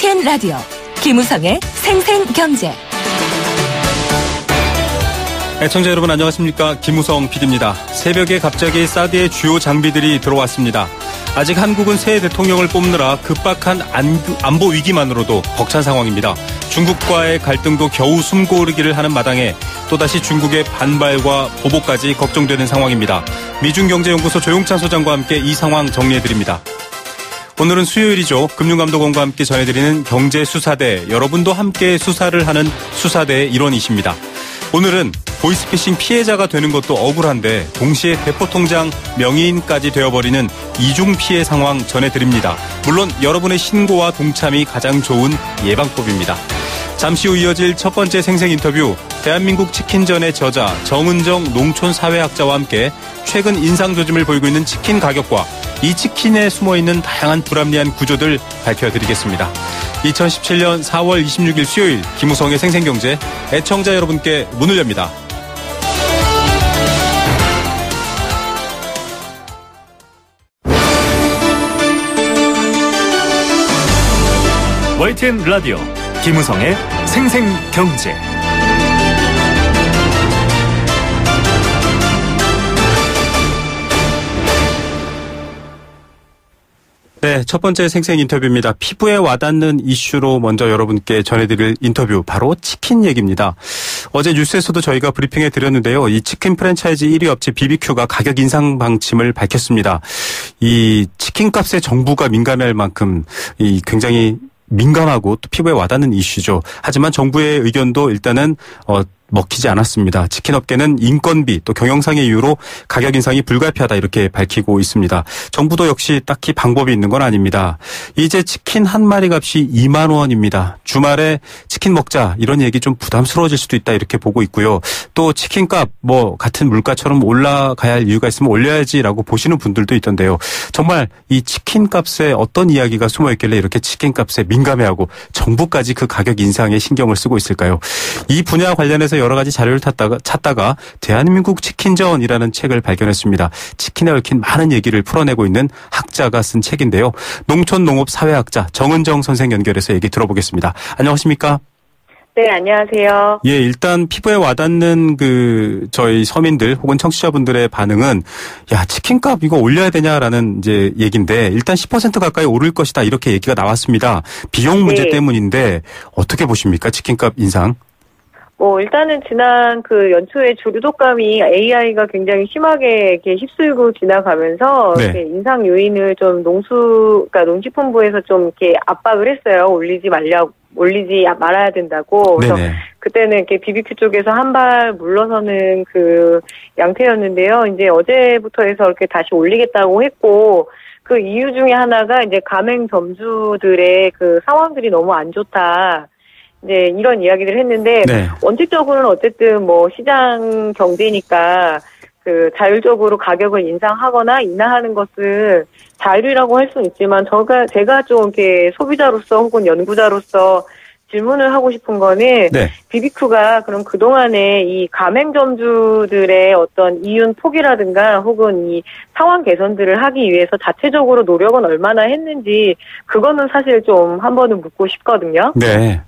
YTN 라디오 김우성의 생생경제. 애청자 여러분 안녕하십니까. 김우성 PD입니다. 새벽에 갑자기 사드의 주요 장비들이 들어왔습니다. 아직 한국은 새 대통령을 뽑느라 급박한 안보 위기만으로도 벅찬 상황입니다. 중국과의 갈등도 겨우 숨고르기를 하는 마당에 또다시 중국의 반발과 보복까지 걱정되는 상황입니다. 미중경제연구소 조용찬 소장과 함께 이 상황 정리해드립니다. 오늘은 수요일이죠. 금융감독원과 함께 전해드리는 경제수사대, 여러분도 함께 수사를 하는 수사대의 일원이십니다. 오늘은 보이스피싱 피해자가 되는 것도 억울한데 동시에 대포통장 명의인까지 되어버리는 이중 피해 상황 전해드립니다. 물론 여러분의 신고와 동참이 가장 좋은 예방법입니다. 잠시 후 이어질 첫 번째 생생 인터뷰, 대한민국 치킨전의 저자 정은정 농촌사회학자와 함께 최근 인상 조짐을 보이고 있는 치킨 가격과 이 치킨에 숨어있는 다양한 불합리한 구조들 밝혀드리겠습니다. 2017년 4월 26일 수요일 김우성의 생생경제, 애청자 여러분께 문을 엽니다. YTN 라디오 김우성의 생생경제. 네, 첫 번째 생생 인터뷰입니다. 피부에 와닿는 이슈로 먼저 여러분께 전해드릴 인터뷰, 바로 치킨 얘기입니다. 어제 뉴스에서도 저희가 브리핑해 드렸는데요. 이 치킨 프랜차이즈 1위 업체 BBQ가 가격 인상 방침을 밝혔습니다. 이 치킨값에 정부가 민감할 만큼 이 굉장히 민감하고 또 피부에 와닿는 이슈죠. 하지만 정부의 의견도 일단은 먹히지 않았습니다. 치킨업계는 인건비 또 경영상의 이유로 가격 인상이 불가피하다 이렇게 밝히고 있습니다. 정부도 역시 딱히 방법이 있는 건 아닙니다. 이제 치킨 한 마리 값이 2만 원입니다. 주말에 치킨 먹자 이런 얘기 좀 부담스러워질 수도 있다 이렇게 보고 있고요. 또 치킨값 같은 물가처럼 올라가야 할 이유가 있으면 올려야지라고 보시는 분들도 있던데요. 정말 이 치킨값에 어떤 이야기가 숨어 있길래 이렇게 치킨값에 민감해하고 정부까지 그 가격 인상에 신경을 쓰고 있을까요? 이 분야 관련해서 여러 가지 자료를 찾다가 대한민국 치킨전이라는 책을 발견했습니다. 치킨에 얽힌 많은 얘기를 풀어내고 있는 학자가 쓴 책인데요. 농촌농업사회학자 정은정 선생 연결해서 얘기 들어보겠습니다. 안녕하십니까? 네, 안녕하세요. 예, 일단 피부에 와닿는 저희 서민들 혹은 청취자분들의 반응은 야, 치킨값 이거 올려야 되냐라는 이제 얘기인데 일단 10% 가까이 오를 것이다 이렇게 얘기가 나왔습니다. 비용 문제 때문인데 어떻게 보십니까? 치킨값 인상? 일단은 지난 연초에 주류독감이 AI가 굉장히 심하게 이렇게 휩쓸고 지나가면서 네. 이렇게 인상 요인을 좀 그러니까 농식품부에서 좀 이렇게 압박을 했어요. 올리지 말아야 된다고. 그래서 네네. 그때는 이렇게 BBQ 쪽에서 한 발 물러서는 양태였는데요. 이제 어제부터 해서 이렇게 다시 올리겠다고 했고, 그 이유 중에 하나가 이제 가맹점주들의 상황들이 너무 안 좋다. 이제 이런 이야기를 했는데, 네. 원칙적으로는 어쨌든 시장 경제니까 자율적으로 가격을 인상하거나 인하하는 것은 자율이라고 할 수는 있지만, 제가 좀 이렇게 소비자로서 혹은 연구자로서 질문을 하고 싶은 거는, 네. BBQ가 그럼 그동안에 이 가맹점주들의 어떤 이윤 포기라든가 혹은 이 상황 개선들을 하기 위해서 자체적으로 노력은 얼마나 했는지, 그거는 사실 좀 한 번은 묻고 싶거든요. 네.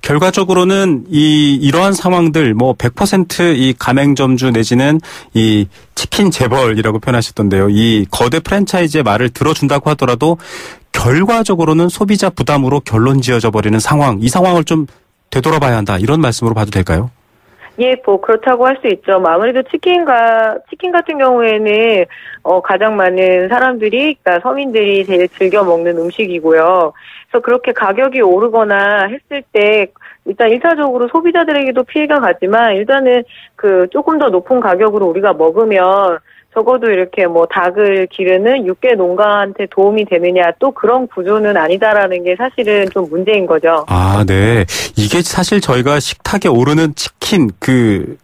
결과적으로는 이러한 상황들 100% 이 가맹점주 내지는 이 치킨 재벌이라고 표현하셨던데요. 이 거대 프랜차이즈의 말을 들어준다고 하더라도 결과적으로는 소비자 부담으로 결론 지어져 버리는 상황, 이 상황을 좀 되돌아봐야 한다 이런 말씀으로 봐도 될까요? 예, 그렇다고 할 수 있죠. 아무래도 치킨 같은 경우에는, 가장 많은 사람들이, 그러니까 서민들이 제일 즐겨 먹는 음식이고요. 그래서 그렇게 가격이 오르거나 했을 때, 일단 1차적으로 소비자들에게도 피해가 가지만, 일단은 조금 더 높은 가격으로 우리가 먹으면, 적어도 이렇게 닭을 기르는 육계 농가한테 도움이 되느냐, 또 그런 구조는 아니다라는 게 사실은 좀 문제인 거죠. 아, 네. 이게 사실 저희가 식탁에 오르는 치킨,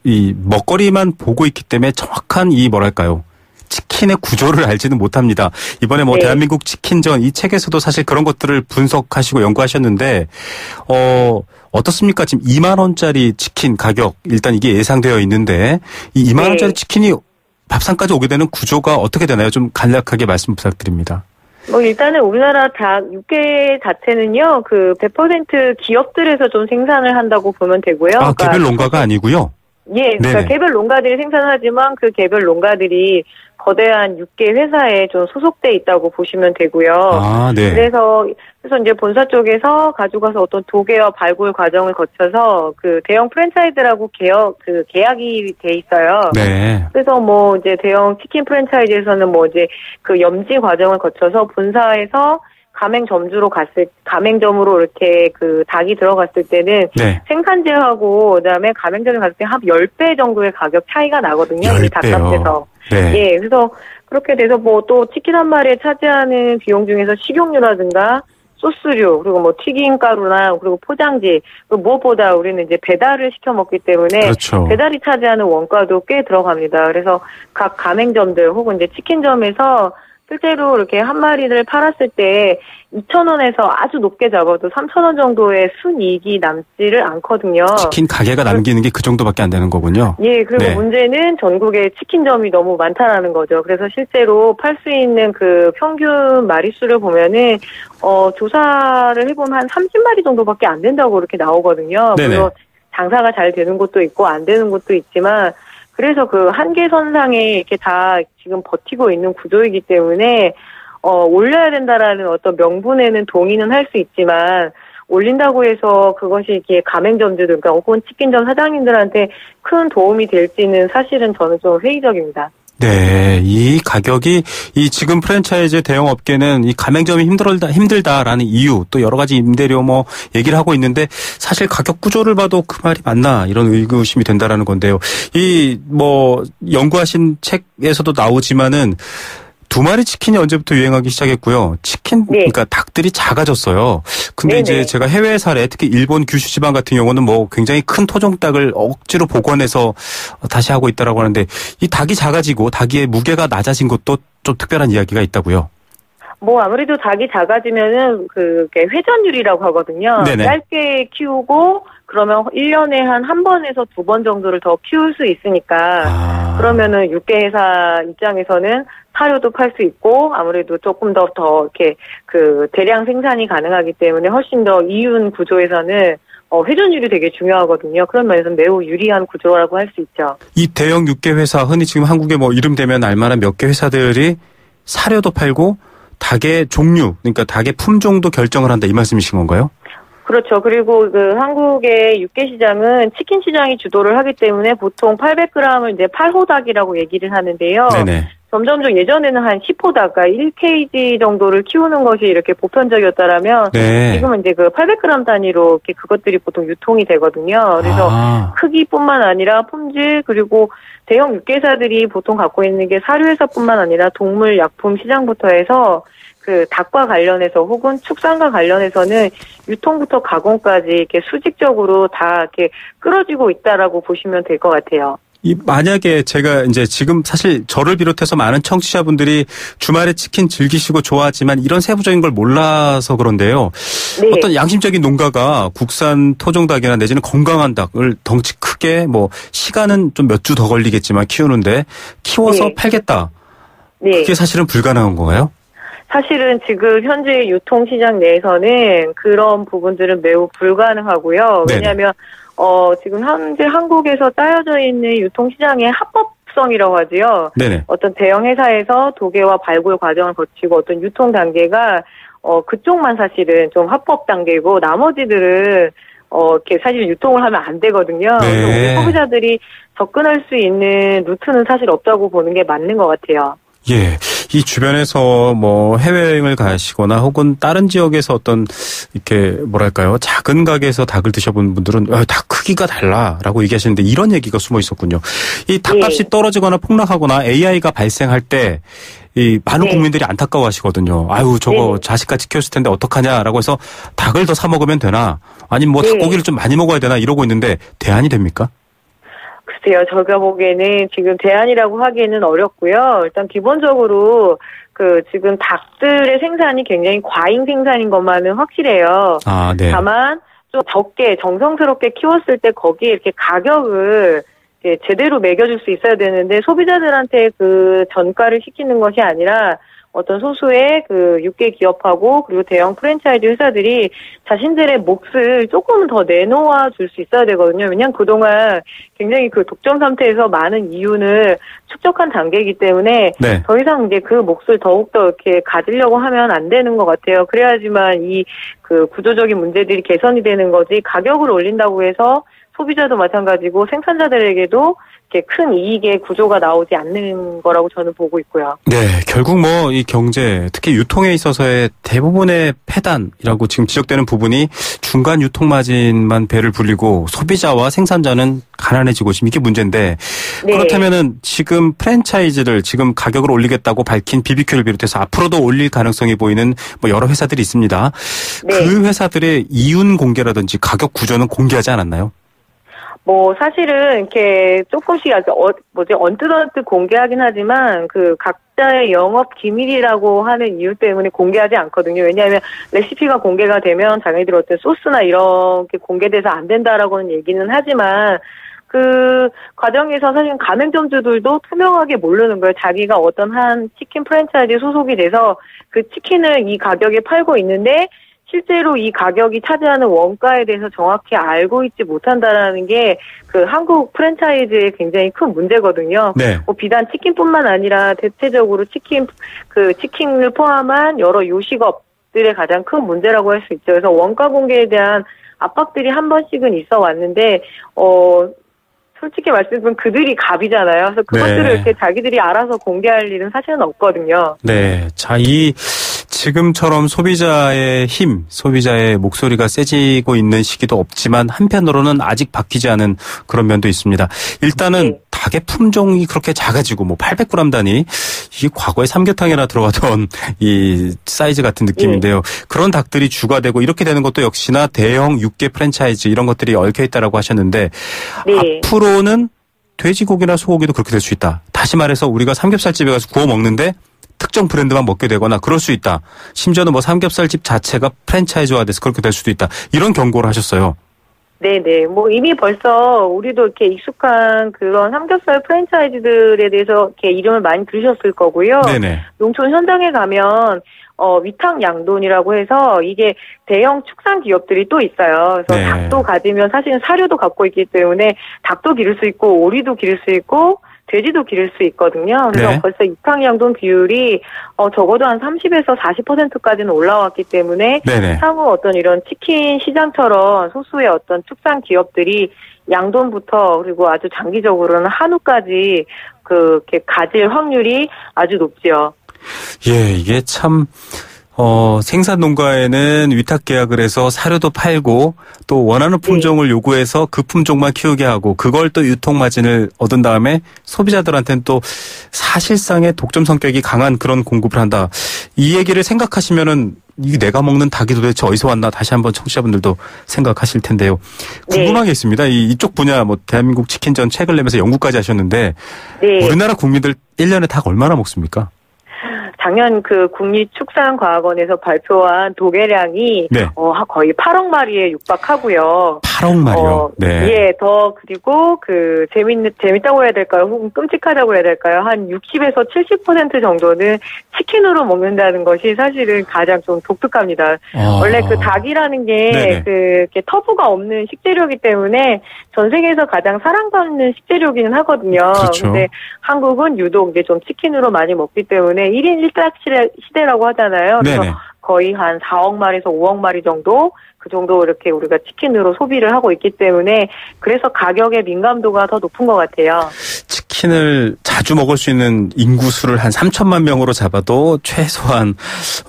이 먹거리만 보고 있기 때문에 정확한 치킨의 구조를 알지는 못합니다. 이번에 네. 대한민국 치킨전 이 책에서도 사실 그런 것들을 분석하시고 연구하셨는데, 어떻습니까? 지금 2만 원짜리 치킨 가격, 일단 이게 예상되어 있는데, 이 2만 원짜리 치킨이 밥상까지 오게 되는 구조가 어떻게 되나요? 좀 간략하게 말씀 부탁드립니다. 뭐 일단은 우리나라 닭 육개 자체는요, 그 100% 기업들에서 좀 생산을 한다고 보면 되고요. 아, 개별 농가가 아니고요? 예, 그러니까 네네. 개별 농가들이 생산하지만 그 개별 농가들이 거대한 육개 회사에 좀 소속돼 있다고 보시면 되고요. 아, 네. 그래서 이제 본사 쪽에서 가져가서 어떤 도계와 발굴 과정을 거쳐서 그 대형 프랜차이즈라고 계약이 돼 있어요. 네. 그래서 뭐 이제 대형 치킨 프랜차이즈에서는 뭐 이제 그 염지 과정을 거쳐서 본사에서 가맹점으로 이렇게 그 닭이 들어갔을 때는 네. 생산재하고 그다음에 가맹점에 갔을 때 한 10배 정도의 가격 차이가 나거든요. 10배요. 이 닭값에서. 네. 예, 그래서 그렇게 돼서 뭐 또 치킨 한 마리에 차지하는 비용 중에서 식용유라든가 소스류, 그리고 뭐 튀김가루나 그리고 포장지, 그리고 무엇보다 우리는 이제 배달을 시켜 먹기 때문에 그렇죠. 배달이 차지하는 원가도 꽤 들어갑니다. 그래서 각 가맹점들 혹은 이제 치킨점에서 실제로 이렇게 한 마리를 팔았을 때 2,000원에서 아주 높게 잡아도 3,000원 정도의 순이익이 남지를 않거든요. 치킨 가게가 남기는 게 그 정도밖에 안 되는 거군요. 예, 그리고 네. 문제는 전국에 치킨점이 너무 많다라는 거죠. 그래서 실제로 팔 수 있는 그 평균 마리수를 보면은, 조사를 해보면 한 30마리 정도밖에 안 된다고 이렇게 나오거든요. 네네. 물론 장사가 잘 되는 곳도 있고 안 되는 곳도 있지만, 그래서 그 한계선상에 이렇게 다 지금 버티고 있는 구조이기 때문에, 올려야 된다라는 어떤 명분에는 동의는 할 수 있지만, 올린다고 해서 그것이 이렇게 가맹점들, 그러니까 혹은 치킨점 사장님들한테 큰 도움이 될지는 사실은 저는 좀 회의적입니다. 네, 이 가격이 이 지금 프랜차이즈 대형 업계는 이 가맹점이 힘들다라는 이유 또 여러 가지 임대료 뭐 얘기를 하고 있는데 사실 가격 구조를 봐도 그 말이 맞나 이런 의구심이 된다라는 건데요. 이 뭐 연구하신 책에서도 나오지만은 2마리 치킨이 언제부터 유행하기 시작했고요. 치킨, 네. 그러니까 닭들이 작아졌어요. 근데 네네. 이제 제가 해외 사례, 특히 일본 규슈 지방 같은 경우는 뭐 굉장히 큰 토종 닭을 억지로 복원해서 다시 하고 있다라고 하는데 이 닭이 작아지고 닭의 무게가 낮아진 것도 좀 특별한 이야기가 있다고요. 뭐 아무래도 닭이 작아지면은 그게 회전율이라고 하거든요. 네네. 짧게 키우고 그러면 1년에 한 번에서 2번 정도를 더 키울 수 있으니까 그러면은 육개회사 입장에서는 사료도 팔 수 있고 아무래도 조금 더 이렇게 그 대량 생산이 가능하기 때문에 훨씬 더 이윤 구조에서는 회전율이 되게 중요하거든요. 그런 면에서 매우 유리한 구조라고 할 수 있죠. 이 대형 육개 회사 흔히 지금 한국에 뭐 이름 되면 알만한 몇 개 회사들이 사료도 팔고 닭의 종류, 그러니까 닭의 품종도 결정을 한다 이 말씀이신 건가요? 그렇죠. 그리고 그 한국의 육개 시장은 치킨 시장이 주도를 하기 때문에 보통 800g을 이제 8호닭이라고 얘기를 하는데요. 네네. 점점 예전에는 한 10호닭, 그러니까 1kg 정도를 키우는 것이 이렇게 보편적이었다라면 네. 지금은 이제 그 800g 단위로 이렇게 그것들이 보통 유통이 되거든요. 그래서 크기뿐만 아니라 품질 그리고 대형 육개사들이 보통 갖고 있는 게 사료회사뿐만 아니라 동물 약품 시장부터 해서 그 닭과 관련해서 혹은 축산과 관련해서는 유통부터 가공까지 이렇게 수직적으로 다 이렇게 끌어지고 있다라고 보시면 될 것 같아요. 만약에 제가 이제 지금 사실 저를 비롯해서 많은 청취자분들이 주말에 치킨 즐기시고 좋아하지만 이런 세부적인 걸 몰라서 그런데요. 네. 어떤 양심적인 농가가 국산 토종닭이나 내지는 건강한 닭을 덩치 크게 뭐 시간은 좀 몇 주 더 걸리겠지만 키우는데 키워서 네. 팔겠다. 네. 그게 사실은 불가능한 건가요? 사실은 지금 현재 유통시장 내에서는 그런 부분들은 매우 불가능하고요. 네네. 왜냐하면 지금 현재 한국에서 짜여져 있는 유통시장의 합법성이라고 하지요. 네네. 어떤 대형 회사에서 도계와 발굴 과정을 거치고 어떤 유통 단계가 그쪽만 사실은 좀 합법 단계고 나머지들은 이렇게 사실 유통을 하면 안 되거든요. 네. 그래서 우리 소비자들이 접근할 수 있는 루트는 사실 없다고 보는 게 맞는 것 같아요. 예. 이 주변에서 뭐 해외여행을 가시거나 혹은 다른 지역에서 어떤 이렇게 뭐랄까요. 작은 가게에서 닭을 드셔본 분들은 닭 크기가 달라라고 얘기하시는데 이런 얘기가 숨어 있었군요. 이 닭값이 네. 떨어지거나 폭락하거나 AI가 발생할 때 이 많은 네. 국민들이 안타까워하시거든요. 아유 저거 네. 자식같이 키웠을 텐데 어떡하냐라고 해서 닭을 더 사 먹으면 되나 아니면 뭐 네. 닭고기를 좀 많이 먹어야 되나 이러고 있는데 대안이 됩니까? 글쎄요, 제가 보기에는 지금 대안이라고 하기에는 어렵고요. 일단 기본적으로 지금 닭들의 생산이 굉장히 과잉 생산인 것만은 확실해요. 아, 네. 다만 좀 적게 정성스럽게 키웠을 때 거기에 이렇게 가격을 제대로 매겨줄 수 있어야 되는데 소비자들한테 그 전가를 시키는 것이 아니라 어떤 소수의 그 육계 기업하고 그리고 대형 프랜차이즈 회사들이 자신들의 몫을 조금 더 내놓아 줄 수 있어야 되거든요. 왜냐하면 그동안 굉장히 그 독점 상태에서 많은 이윤을 축적한 단계이기 때문에 네. 더 이상 이제 그 몫을 더욱더 이렇게 가지려고 하면 안 되는 것 같아요. 그래야지만 이 그 구조적인 문제들이 개선이 되는 거지 가격을 올린다고 해서 소비자도 마찬가지고 생산자들에게도 이렇게 큰 이익의 구조가 나오지 않는 거라고 저는 보고 있고요. 네, 결국 뭐 이 경제, 특히 유통에 있어서의 대부분의 폐단이라고 지금 지적되는 부분이 중간 유통 마진만 배를 불리고 소비자와 생산자는 가난해지고 지금 이게 문제인데 네. 그렇다면은 지금 프랜차이즈를 지금 가격을 올리겠다고 밝힌 BBQ를 비롯해서 앞으로도 올릴 가능성이 보이는 뭐 여러 회사들이 있습니다. 네. 그 회사들의 이윤 공개라든지 가격 구조는 공개하지 않았나요? 뭐 사실은 이렇게 조금씩 언뜻 공개하긴 하지만 그 각자의 영업 기밀이라고 하는 이유 때문에 공개하지 않거든요. 왜냐하면 레시피가 공개가 되면 자기들 어떤 소스나 이렇게 공개돼서 안 된다라고는 얘기는 하지만 그 과정에서 사실 가맹점주들도 투명하게 모르는 거예요. 자기가 어떤 한 치킨 프랜차이즈 소속이 돼서 그 치킨을 이 가격에 팔고 있는데 실제로 이 가격이 차지하는 원가에 대해서 정확히 알고 있지 못한다라는 게 그 한국 프랜차이즈의 굉장히 큰 문제거든요. 네. 뭐 비단 치킨뿐만 아니라 대체적으로 치킨을 포함한 여러 요식업들의 가장 큰 문제라고 할 수 있죠. 그래서 원가 공개에 대한 압박들이 한 번씩은 있어 왔는데 솔직히 말씀드리면 그들이 갑이잖아요. 그래서 그것들을 네. 이렇게 자기들이 알아서 공개할 일은 사실은 없거든요. 네. 자, 지금처럼 소비자의 힘, 소비자의 목소리가 세지고 있는 시기도 없지만 한편으로는 아직 바뀌지 않은 그런 면도 있습니다. 일단은 네. 닭의 품종이 그렇게 작아지고 뭐 800g 단위, 이 과거에 삼계탕에나 들어가던 이 사이즈 같은 느낌인데요. 그런 닭들이 주가 되고 이렇게 되는 것도 역시나 대형 육계 프랜차이즈 이런 것들이 얽혀 있다라고 하셨는데 네. 앞으로는 돼지고기나 소고기도 그렇게 될 수 있다. 다시 말해서 우리가 삼겹살집에 가서 구워 먹는데 특정 브랜드만 먹게 되거나 그럴 수 있다. 심지어는 뭐 삼겹살집 자체가 프랜차이즈화돼서 그렇게 될 수도 있다. 이런 경고를 하셨어요. 네네. 뭐 이미 벌써 우리도 이렇게 익숙한 그런 삼겹살 프랜차이즈들에 대해서 이렇게 이름을 많이 들으셨을 거고요. 네네. 농촌 현장에 가면 위탁 양돈이라고 해서 이게 대형 축산 기업들이 또 있어요. 그래서 네. 닭도 가지면 사실은 사료도 갖고 있기 때문에 닭도 기를 수 있고 오리도 기를 수 있고 돼지도 기를 수 있거든요. 그래서 네. 벌써 위탁 양돈 비율이 적어도 한 30에서 40%까지는 올라왔기 때문에 네네. 향후 어떤 이런 치킨 시장처럼 소수의 어떤 축산 기업들이 양돈부터 그리고 아주 장기적으로는 한우까지 그렇게 가질 확률이 아주 높지요. 예, 이게 참 생산 농가에는 위탁 계약을 해서 사료도 팔고 또 원하는 품종을 요구해서 그 품종만 키우게 하고 그걸 또 유통 마진을 얻은 다음에 소비자들한테는 또 사실상의 독점 성격이 강한 그런 공급을 한다. 이 얘기를 생각하시면은 이게 내가 먹는 닭이 도대체 어디서 왔나 다시 한번 청취자분들도 생각하실 텐데요. 궁금한 게 있습니다. 이쪽 분야 뭐 대한민국 치킨전 책을 내면서 연구까지 하셨는데 네. 우리나라 국민들 1년에 닭 얼마나 먹습니까? 작년 그 국립축산과학원에서 발표한 도계량이 네. 거의 8억 마리에 육박하고요. 8억 마리요. 네. 예, 그리고 재밌다고 해야 될까요? 혹은 끔찍하다고 해야 될까요? 한 60에서 70% 정도는 치킨으로 먹는다는 것이 사실은 가장 좀 독특합니다. 원래 그 닭이라는 게 이렇게 터부가 없는 식재료이기 때문에 전 세계에서 가장 사랑받는 식재료기는 하거든요. 그렇죠. 근데 한국은 유독 이제 좀 치킨으로 많이 먹기 때문에 1인 1닭 시대라고 하잖아요. 그래서 네네. 거의 한 4억 마리에서 5억 마리 정도 그 정도 이렇게 우리가 치킨으로 소비를 하고 있기 때문에 그래서 가격의 민감도가 더 높은 것 같아요. 치킨을 자주 먹을 수 있는 인구 수를 한 3천만 명으로 잡아도 최소한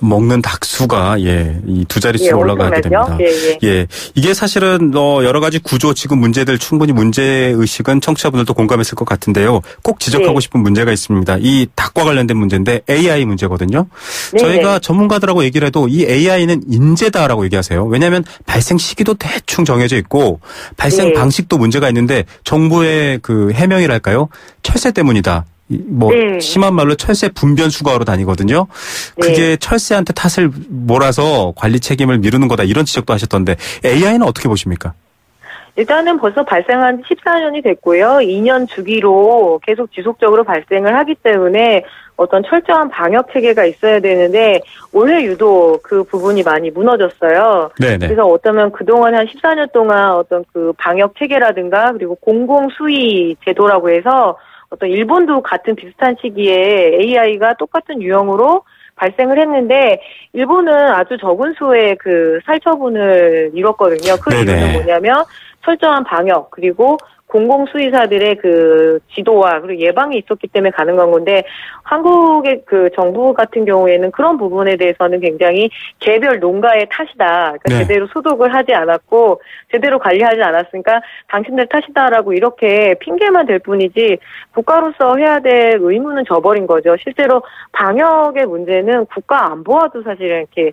먹는 닭 수가 이 두 자릿수로 올라가게 됩니다. 예, 이게 사실은 여러 가지 구조 지금 문제들 충분히 문제 의식은 청취자분들도 공감했을 것 같은데요. 꼭 지적하고 싶은 문제가 있습니다. 이 닭과 관련된 문제인데 AI 문제거든요. 저희가 전문가들하고 얘기를 해도 이 AI는 인재다라고 얘기하세요. 왜냐하면 발생 시기도 대충 정해져 있고 발생 방식도 문제가 있는데 정부의 그 해명이랄까요? 철새 때문이다. 심한 말로 철새 분변 수거하러 다니거든요. 그게 철새한테 탓을 몰아서 관리 책임을 미루는 거다. 이런 지적도 하셨던데 AI는 어떻게 보십니까? 일단은 벌써 발생한 14년이 됐고요. 2년 주기로 계속 지속적으로 발생을 하기 때문에 어떤 철저한 방역 체계가 있어야 되는데 올해 유독 그 부분이 많이 무너졌어요. 네네. 그래서 어쩌면 그동안 한 14년 동안 어떤 그 방역 체계라든가 그리고 공공 수의 제도라고 해서 어떤 일본도 같은 비슷한 시기에 AI가 똑같은 유형으로 발생을 했는데 일본은 아주 적은 수의 그 살처분을 이뤘거든요. 그 이유는 뭐냐면 철저한 방역 그리고 공공수의사들의 그 지도와 그리고 예방이 있었기 때문에 가능한 건데 한국의 그 정부 같은 경우에는 그런 부분에 대해서는 굉장히 개별 농가의 탓이다. 그러니까 제대로 소독을 하지 않았고 제대로 관리하지 않았으니까 당신들 탓이다라고 이렇게 핑계만 댈 뿐이지 국가로서 해야 될 의무는 져버린 거죠. 실제로 방역의 문제는 국가 안보와도 사실은 이렇게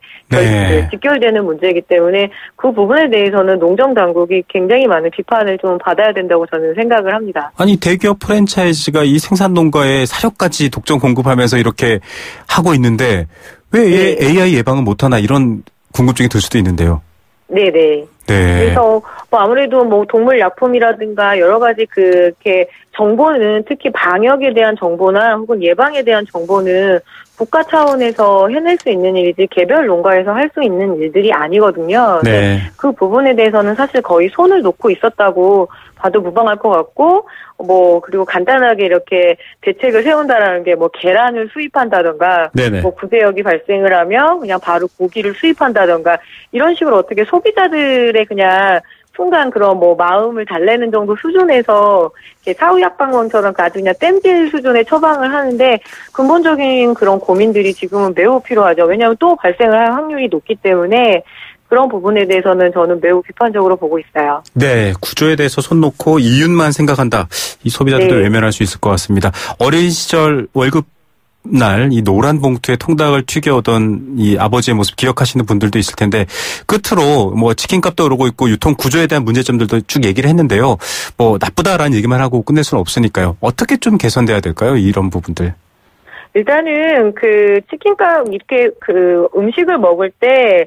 직결되는 문제이기 때문에 그 부분에 대해서는 농정당국이 굉장히 많은 비판을 좀 받아야 된다고 저는 생각을 합니다. 아니 대기업 프랜차이즈가 이 생산농가에 사료까지 독점 공급하면서 이렇게 하고 있는데 왜 AI 예방은 못하나 이런 궁금증이 들 수도 있는데요. 네네. 그래서 뭐 아무래도 뭐 동물 약품이라든가 여러 가지 그렇게 정보는 특히 방역에 대한 정보나 혹은 예방에 대한 정보는 국가 차원에서 해낼 수 있는 일이지 개별 농가에서 할 수 있는 일들이 아니거든요. 네. 그 부분에 대해서는 사실 거의 손을 놓고 있었다고 봐도 무방할 것 같고 뭐 그리고 간단하게 이렇게 대책을 세운다라는 게 뭐 계란을 수입한다던가 뭐 구제역이 발생을 하면 그냥 바로 고기를 수입한다던가 이런 식으로 어떻게 소비자들의 그냥 순간 그런 뭐 마음을 달래는 정도 수준에서 사후약방원처럼 아주 그냥 땜질 수준의 처방을 하는데 근본적인 그런 고민들이 지금은 매우 필요하죠. 왜냐하면 또 발생을 할 확률이 높기 때문에 그런 부분에 대해서는 저는 매우 비판적으로 보고 있어요. 네, 구조에 대해서 손 놓고 이윤만 생각한다. 이 소비자들도 외면할 수 있을 것 같습니다. 어린 시절 월급 날 이 노란 봉투에 통닭을 튀겨오던 이 아버지의 모습 기억하시는 분들도 있을 텐데 끝으로 뭐 치킨값도 오르고 있고 유통 구조에 대한 문제점들도 쭉 얘기를 했는데요. 뭐 나쁘다라는 얘기만 하고 끝낼 수는 없으니까요. 어떻게 좀 개선돼야 될까요? 이런 부분들. 일단은 그 치킨값 이렇게 그 음식을 먹을 때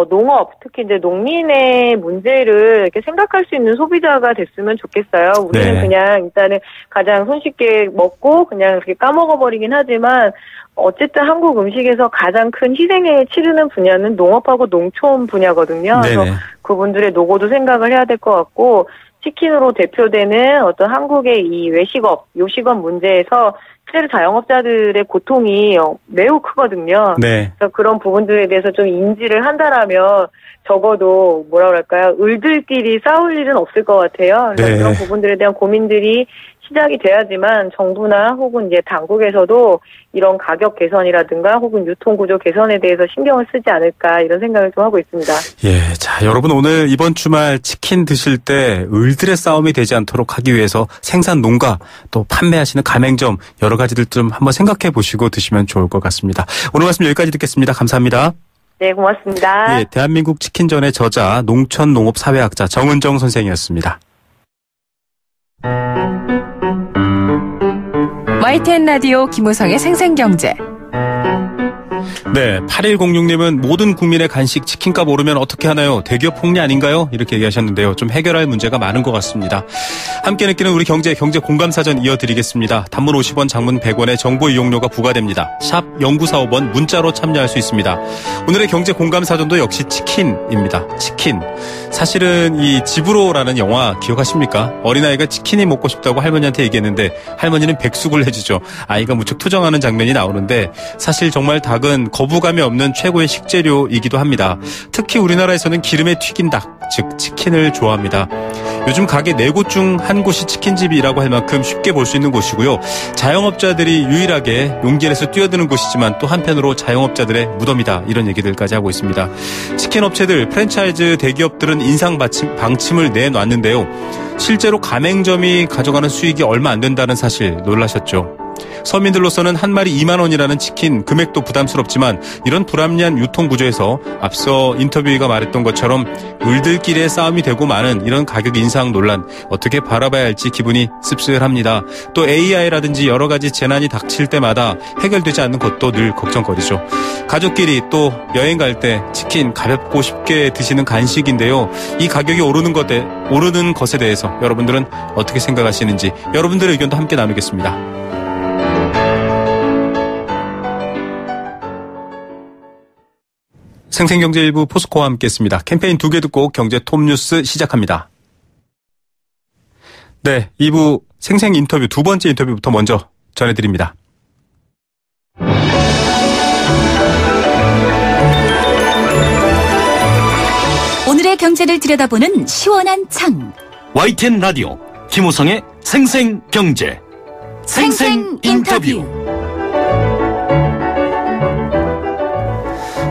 농업, 특히 이제 농민의 문제를 이렇게 생각할 수 있는 소비자가 됐으면 좋겠어요. 우리는 그냥 일단은 가장 손쉽게 먹고 그냥 이렇게 까먹어버리긴 하지만 어쨌든 한국 음식에서 가장 큰 희생을 치르는 분야는 농업하고 농촌 분야거든요. 그래서 그분들의 노고도 생각을 해야 될 것 같고 치킨으로 대표되는 어떤 한국의 이 외식업, 요식업 문제에서 실제로 자영업자들의 고통이 매우 크거든요. 그래서 그런 부분들에 대해서 좀 인지를 한다라면 적어도 뭐라 그럴까요? 을들끼리 싸울 일은 없을 것 같아요. 그래서 그런 부분들에 대한 고민들이 시작이 돼야지만 정부나 혹은 이제 당국에서도 이런 가격 개선이라든가 혹은 유통구조 개선에 대해서 신경을 쓰지 않을까 이런 생각을 좀 하고 있습니다. 예, 자 여러분 오늘 이번 주말 치킨 드실 때 을들의 싸움이 되지 않도록 하기 위해서 생산 농가 또 판매하시는 가맹점 여러 가지들 좀 한번 생각해 보시고 드시면 좋을 것 같습니다. 오늘 말씀 여기까지 듣겠습니다. 감사합니다. 네, 고맙습니다. 예, 대한민국 치킨전의 저자 농촌농업사회학자 정은정 선생이었습니다. YTN 라디오 김우성의 생생경제. 네, 8106님은 모든 국민의 간식 치킨값 오르면 어떻게 하나요? 대기업 폭리 아닌가요? 이렇게 얘기하셨는데요. 좀 해결할 문제가 많은 것 같습니다. 함께 느끼는 우리 경제 공감사전 이어드리겠습니다. 단문 50원, 장문 100원의 정보 이용료가 부과됩니다. 샵 0945번 문자로 참여할 수 있습니다. 오늘의 경제 공감사전도 역시 치킨입니다. 치킨. 사실은 이 집으로라는 영화 기억하십니까? 어린아이가 치킨이 먹고 싶다고 할머니한테 얘기했는데 할머니는 백숙을 해주죠. 아이가 무척 투정하는 장면이 나오는데 사실 정말 닭은 거부감이 없는 최고의 식재료이기도 합니다. 특히 우리나라에서는 기름에 튀긴 닭, 즉 치킨을 좋아합니다. 요즘 가게 4곳 중 한 곳이 치킨집이라고 할 만큼 쉽게 볼 수 있는 곳이고요. 자영업자들이 유일하게 용기 내서 뛰어드는 곳이지만 또 한편으로 자영업자들의 무덤이다. 이런 얘기들까지 하고 있습니다. 치킨 업체들, 프랜차이즈 대기업들은 인상 방침을 내놨는데요. 실제로 가맹점이 가져가는 수익이 얼마 안 된다는 사실 놀라셨죠. 서민들로서는 한 마리 2만 원이라는 치킨 금액도 부담스럽지만 이런 불합리한 유통 구조에서 앞서 인터뷰가 말했던 것처럼 을들끼리의 싸움이 되고 마는 이런 가격 인상 논란 어떻게 바라봐야 할지 기분이 씁쓸합니다. 또 AI라든지 여러 가지 재난이 닥칠 때마다 해결되지 않는 것도 늘 걱정거리죠. 가족끼리 또 여행 갈 때 치킨 가볍고 쉽게 드시는 간식인데요. 이 가격이 오르는 것에 대해서 여러분들은 어떻게 생각하시는지 여러분들의 의견도 함께 나누겠습니다. 생생경제 일부 포스코와 함께했습니다. 캠페인 2개 듣고 경제 톱뉴스 시작합니다. 네, 2부 생생 인터뷰 두 번째 인터뷰부터 먼저 전해드립니다. 오늘의 경제를 들여다보는 시원한 창. YTN 라디오 김호성의 생생경제 생생 인터뷰.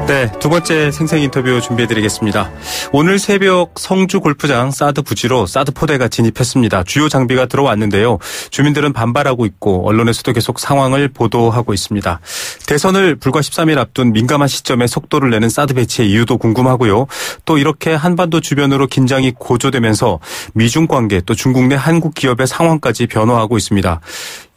네, 두 번째 생생 인터뷰 준비해드리겠습니다. 오늘 새벽 성주 골프장 사드 부지로 사드 포대가 진입했습니다. 주요 장비가 들어왔는데요. 주민들은 반발하고 있고 언론에서도 계속 상황을 보도하고 있습니다. 대선을 불과 13일 앞둔 민감한 시점에 속도를 내는 사드 배치의 이유도 궁금하고요. 또 이렇게 한반도 주변으로 긴장이 고조되면서 미중 관계 또 중국 내 한국 기업의 상황까지 변화하고 있습니다.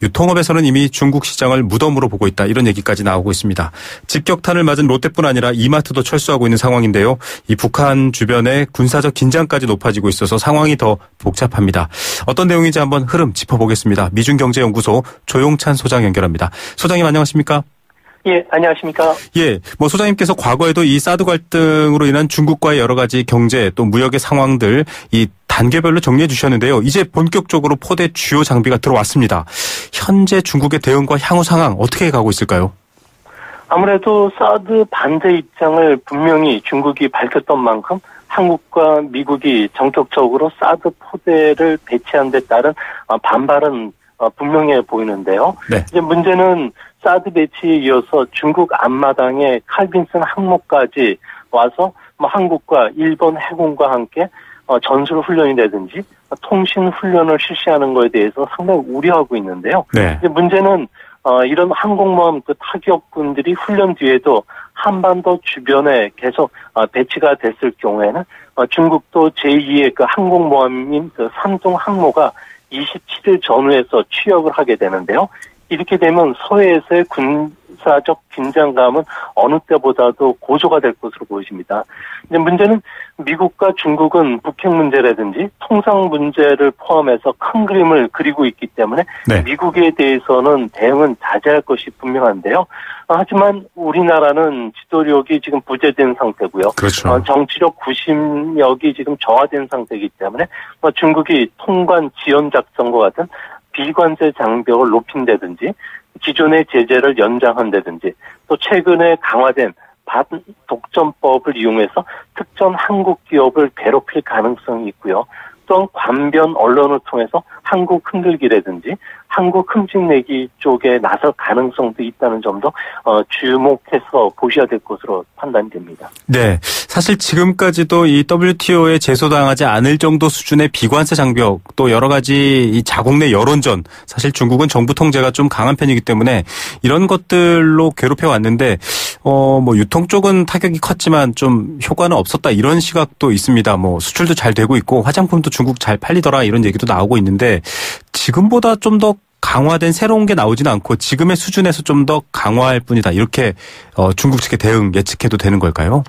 유통업에서는 이미 중국 시장을 무덤으로 보고 있다. 이런 얘기까지 나오고 있습니다. 직격탄을 맞은 롯데뿐 아니라 이마트도 철수하고 있는 상황인데요. 이 북한 주변에 군사적 긴장까지 높아지고 있어서 상황이 더 복잡합니다. 어떤 내용인지 한번 흐름 짚어보겠습니다. 미중경제연구소 조용찬 소장 연결합니다. 소장님 안녕하십니까? 예, 안녕하십니까? 예, 소장님께서 과거에도 이 사드 갈등으로 인한 중국과의 여러 가지 경제 또 무역의 상황들 이 단계별로 정리해 주셨는데요. 이제 본격적으로 포대 주요 장비가 들어왔습니다. 현재 중국의 대응과 향후 상황 어떻게 가고 있을까요? 아무래도 사드 반대 입장을 분명히 중국이 밝혔던 만큼 한국과 미국이 전격적으로 사드 포대를 배치한 데 따른 반발은 분명해 보이는데요. 네. 이제 문제는 사드 배치에 이어서 중국 앞마당에 칼빈슨 항모까지 와서 한국과 일본 해군과 함께 전술 훈련이라든지 통신 훈련을 실시하는 것에 대해서 상당히 우려하고 있는데요. 네. 이제 문제는 이런 항공모함 타격군들이 훈련 뒤에도 한반도 주변에 계속 배치가 됐을 경우에는 중국도 제2의 항공모함인 산둥 항모가 27일 전후에서 취역을 하게 되는데요. 이렇게 되면 서해에서의 군사적 긴장감은 어느 때보다도 고조가 될 것으로 보여집니다. 이제 문제는 미국과 중국은 북핵 문제라든지 통상 문제를 포함해서 큰 그림을 그리고 있기 때문에 네. 미국에 대해서는 대응은 자제할 것이 분명한데요. 하지만 우리나라는 지도력이 지금 부재된 상태고요. 그렇죠. 정치력 구심력이 지금 저하된 상태이기 때문에 중국이 통관 지연 작전과 같은 비관세 장벽을 높인다든지 기존의 제재를 연장한다든지 또 최근에 강화된 반독점법을 이용해서 특정 한국 기업을 괴롭힐 가능성이 있고요. 또한 관변 언론을 통해서 한국 흔들기라든지 한국 흠집내기 쪽에 나설 가능성도 있다는 점도 주목해서 보셔야 될 것으로 판단됩니다. 네, 사실 지금까지도 이 WTO에 제소당하지 않을 정도 수준의 비관세 장벽 또 여러 가지 이 자국 내 여론전 사실 중국은 정부 통제가 좀 강한 편이기 때문에 이런 것들로 괴롭혀 왔는데 유통 쪽은 타격이 컸지만 좀 효과는 없었다 이런 시각도 있습니다. 수출도 잘 되고 있고 화장품도 중국 잘 팔리더라 이런 얘기도 나오고 있는데 지금보다 좀 더 강화된 새로운 게 나오지는 않고 지금의 수준에서 좀 더 강화할 뿐이다. 이렇게 중국 측의 대응 예측해도 되는 걸까요?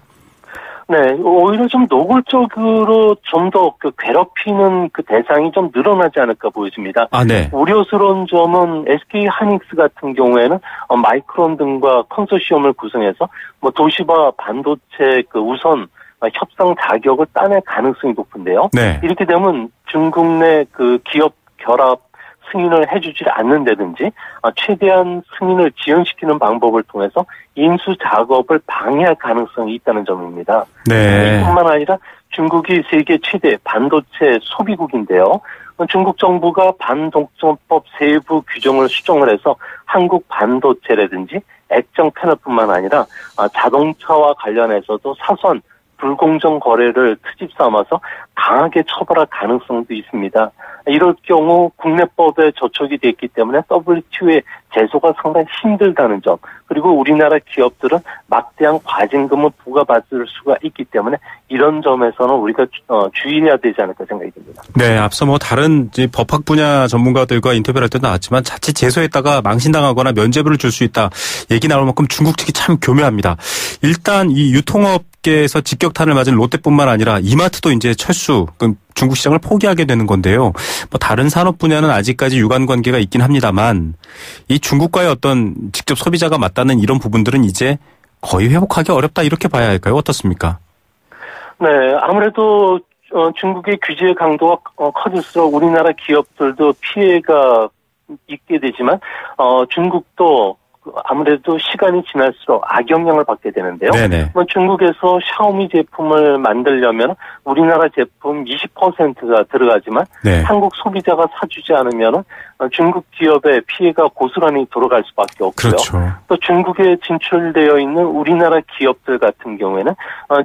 네, 오히려 좀 노골적으로 좀 더 괴롭히는 대상이 좀 늘어나지 않을까 보여집니다. 아, 네. 우려스러운 점은 SK 하이닉스 같은 경우에는 마이크론 등과 컨소시엄을 구성해서 도시바 반도체 우선 협상 자격을 따낼 가능성이 높은데요. 네. 이렇게 되면 중국 내 기업 결합 승인을 해주지 않는다든지 최대한 승인을 지연시키는 방법을 통해서 인수 작업을 방해할 가능성이 있다는 점입니다. 네. 이뿐만 아니라 중국이 세계 최대 반도체 소비국인데요. 중국 정부가 반독점법 세부 규정을 수정을 해서 한국 반도체라든지 액정 패널뿐만 아니라 자동차와 관련해서도 사소한 불공정 거래를 트집 삼아서 강하게 처벌할 가능성도 있습니다. 이럴 경우 국내법에 저촉이 됐기 때문에 WTO의 제소가 상당히 힘들다는 점, 그리고 우리나라 기업들은 막대한 과징금을 부과받을 수가 있기 때문에 이런 점에서는 우리가 주의해야 되지 않을까 생각이 듭니다. 네, 앞서 뭐 다른 이제 법학 분야 전문가들과 인터뷰를 할 때도 나왔지만 자칫 제소했다가 망신당하거나 면죄부를 줄 수 있다 얘기 나올 만큼 중국 측이 참 교묘합니다. 일단 이 유통업계에서 직격탄을 맞은 롯데뿐만 아니라 이마트도 이제 철수, 중국 시장을 포기하게 되는 건데요. 뭐 다른 산업 분야는 아직까지 유관 관계가 있긴 합니다만 이 중국과의 어떤 직접 소비자가 맞닿는 이런 부분들은 이제 거의 회복하기 어렵다 이렇게 봐야 할까요? 어떻습니까? 네, 아무래도 중국의 규제 강도가 커질수록 우리나라 기업들도 피해가 있게 되지만 중국도 아무래도 시간이 지날수록 악영향을 받게 되는데요. 네네. 중국에서 샤오미 제품을 만들려면 우리나라 제품 20%가 들어가지만 네. 한국 소비자가 사주지 않으면 중국 기업의 피해가 고스란히 돌아갈 수밖에 없고요. 그렇죠. 또 중국에 진출되어 있는 우리나라 기업들 같은 경우에는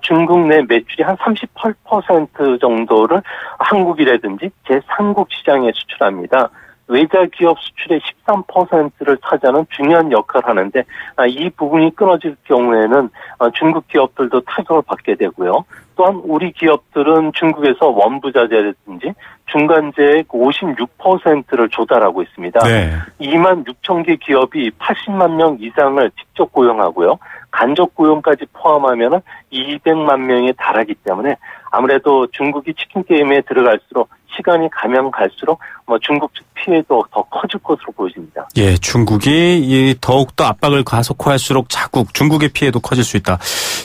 중국 내 매출이 한 38% 정도를 한국이라든지 제3국 시장에 수출합니다. 외자 기업 수출의 13%를 차지하는 중요한 역할을 하는데 이 부분이 끊어질 경우에는 중국 기업들도 타격을 받게 되고요. 또한 우리 기업들은 중국에서 원부자재라든지 중간재의 56%를 조달하고 있습니다. 네. 2만 6천 개 기업이 80만 명 이상을 직접 고용하고요. 간접 고용까지 포함하면 200만 명에 달하기 때문에 아무래도 중국이 치킨 게임에 들어갈수록 시간이 가면 갈수록 중국 측 피해도 더 커질 것으로 보여집니다. 예, 중국이 더욱더 압박을 가속화할수록 자국, 중국의 피해도 커질 수 있다.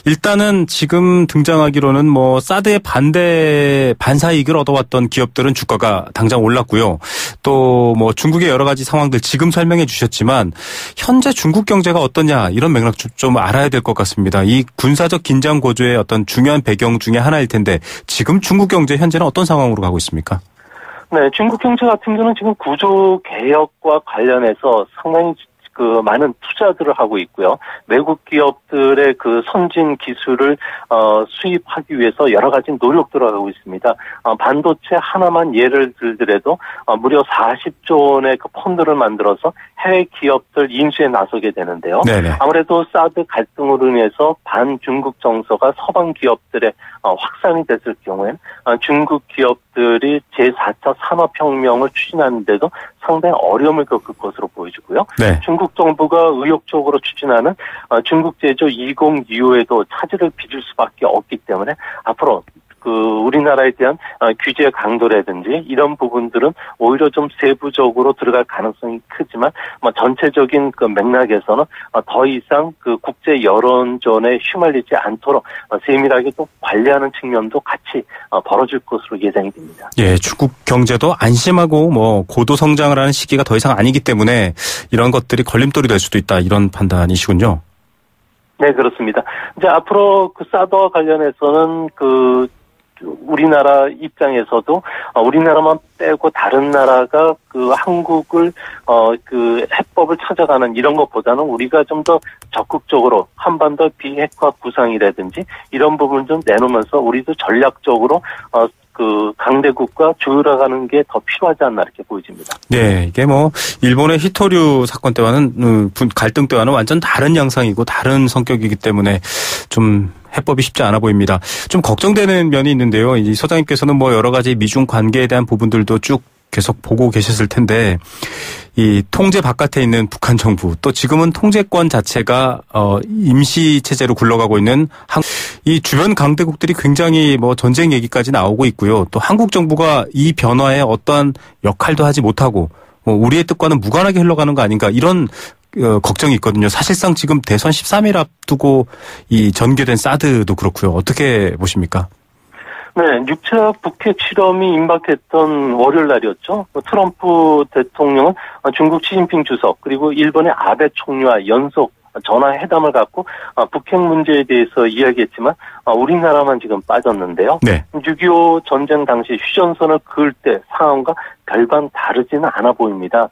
일단은 지금 등장하기로는 사드의 반사이익을 얻어왔던 기업들은 주가가 당장 올랐고요. 또 중국의 여러 가지 상황들 지금 설명해 주셨지만 현재 중국 경제가 어떠냐 이런 맥락 좀 알아야 될 것 같습니다. 이 군사적 긴장 고조의 어떤 중요한 배경 중에 하나일 텐데 지금 중국 경제 현재는 어떤 상황으로 가고 있습니까? 네, 중국 경제 같은 경우는 지금 구조 개혁과 관련해서 상당히 많은 투자들을 하고 있고요. 외국 기업들의 선진 기술을 수입하기 위해서 여러 가지 노력들을 하고 있습니다. 반도체 하나만 예를 들더라도 무려 40조 원의 펀드를 만들어서 해외 기업들 인수에 나서게 되는데요. 네네. 아무래도 사드 갈등으로 인해서 반중국 정서가 서방 기업들의 확산이 됐을 경우에는 중국 기업들이 제4차 산업혁명을 추진하는데도 상당히 어려움을 겪을 것으로 보여지고요. 네. 중국 정부가 의욕적으로 추진하는 중국 제조 2025에도 차질을 빚을 수밖에 없기 때문에 앞으로 우리나라에 대한 규제 강도라든지 이런 부분들은 오히려 좀 세부적으로 들어갈 가능성이 크지만 전체적인 맥락에서는 더 이상 국제 여론전에 휘말리지 않도록 세밀하게 또 관리하는 측면도 같이 벌어질 것으로 예상이 됩니다. 예, 중국 경제도 안심하고 고도 성장을 하는 시기가 더 이상 아니기 때문에 이런 것들이 걸림돌이 될 수도 있다 이런 판단이시군요. 네, 그렇습니다. 이제 앞으로 사드와 관련해서는 우리나라 입장에서도 우리나라만 빼고 다른 나라가 한국을 해법을 찾아가는 이런 것보다는 우리가 좀 더 적극적으로 한반도 비핵화 구상이라든지 이런 부분 좀 내놓으면서 우리도 전략적으로 강대국과 조율해가는 게 더 필요하지 않나 이렇게 보여집니다. 네, 이게 일본의 히토류 사건 때와는 갈등 때와는 완전 다른 양상이고 다른 성격이기 때문에 좀 해법이 쉽지 않아 보입니다. 좀 걱정되는 면이 있는데요. 이 소장님께서는 여러 가지 미중 관계에 대한 부분들도 쭉 계속 보고 계셨을 텐데 이 통제 바깥에 있는 북한 정부 또 지금은 통제권 자체가 임시 체제로 굴러가고 있는 이 주변 강대국들이 굉장히 전쟁 얘기까지 나오고 있고요. 또 한국 정부가 이 변화에 어떠한 역할도 하지 못하고 우리의 뜻과는 무관하게 흘러가는 거 아닌가 이런 걱정이 있거든요. 사실상 지금 대선 13일 앞두고 이 전개된 사드도 그렇고요. 어떻게 보십니까? 네, 6차 북핵 실험이 임박했던 월요일 날이었죠. 트럼프 대통령은 중국 시진핑 주석 그리고 일본의 아베 총리와 연속 전화회담을 갖고 북핵 문제에 대해서 이야기했지만 우리나라만 지금 빠졌는데요. 네. 6.25 전쟁 당시 휴전선을 그을 때 상황과 별반 다르지는 않아 보입니다.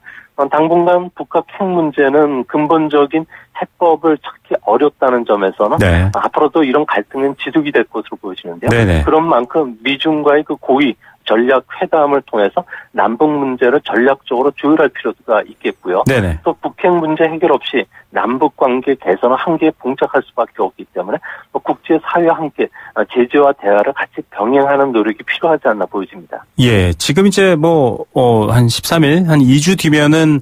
당분간 북핵 핵 문제는 근본적인 해법을 찾기 어렵다는 점에서는 네. 앞으로도 이런 갈등은 지속이 될 것으로 보여지는데요. 네네. 그런 만큼 미중과의 그 고위 전략 회담을 통해서 남북 문제를 전략적으로 조율할 필요가 있겠고요. 네네. 또 북핵 문제 해결 없이 남북 관계 개선은 한계에 봉착할 수밖에 없기 때문에 국제 사회와 함께 제재와 대화를 같이 병행하는 노력이 필요하지 않나 보여집니다. 예, 지금 이제 한 13일, 한 2주 뒤면은,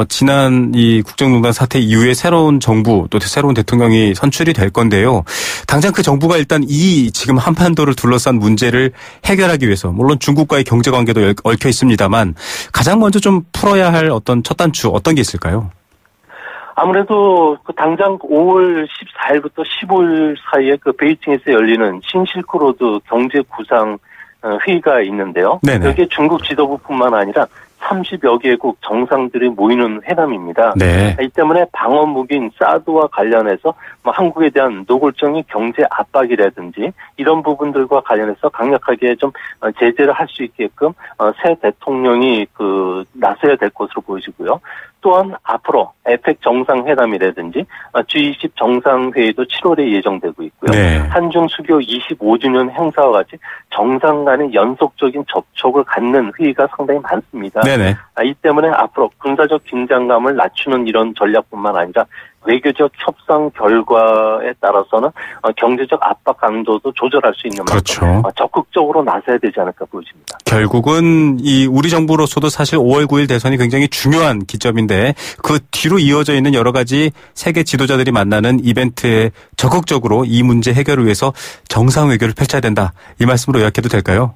지난 이 국정농단 사태 이후에 새로운 정부, 또 새로운 대통령이 선출이 될 건데요. 당장 그 정부가 일단 이 지금 한반도를 둘러싼 문제를 해결하기 위해서, 물론 중국과의 경제 관계도 얽혀 있습니다만, 가장 먼저 좀 풀어야 할 어떤 첫 단추, 어떤 게 있을까요? 아무래도 당장 5월 14일부터 15일 사이에 그 베이징에서 열리는 신실크로드 경제 구상 회의가 있는데요. 네네. 여기에 중국 지도부뿐만 아니라 30여 개국 정상들이 모이는 회담입니다. 네. 이 때문에 방어 무기인 사드와 관련해서 한국에 대한 노골적인 경제 압박이라든지 이런 부분들과 관련해서 강력하게 좀 제재를 할 수 있게끔 새 대통령이 나서야 될 것으로 보여지고요. 또한 앞으로 에펙 정상회담이라든지 G20 정상회의도 7월에 예정되고 있고요. 네. 한중 수교 25주년 행사와 같이 정상 간의 연속적인 접촉을 갖는 회의가 상당히 많습니다. 네네. 이 때문에 앞으로 군사적 긴장감을 낮추는 이런 전략뿐만 아니라 외교적 협상 결과에 따라서는 경제적 압박 강도도 조절할 수 있는 그렇죠. 만큼 적극적으로 나서야 되지 않을까 보여집니다. 결국은 이 우리 정부로서도 사실 5월 9일 대선이 굉장히 중요한 기점인데 그 뒤로 이어져 있는 여러 가지 세계 지도자들이 만나는 이벤트에 적극적으로 이 문제 해결을 위해서 정상 외교를 펼쳐야 된다. 이 말씀으로 요약해도 될까요?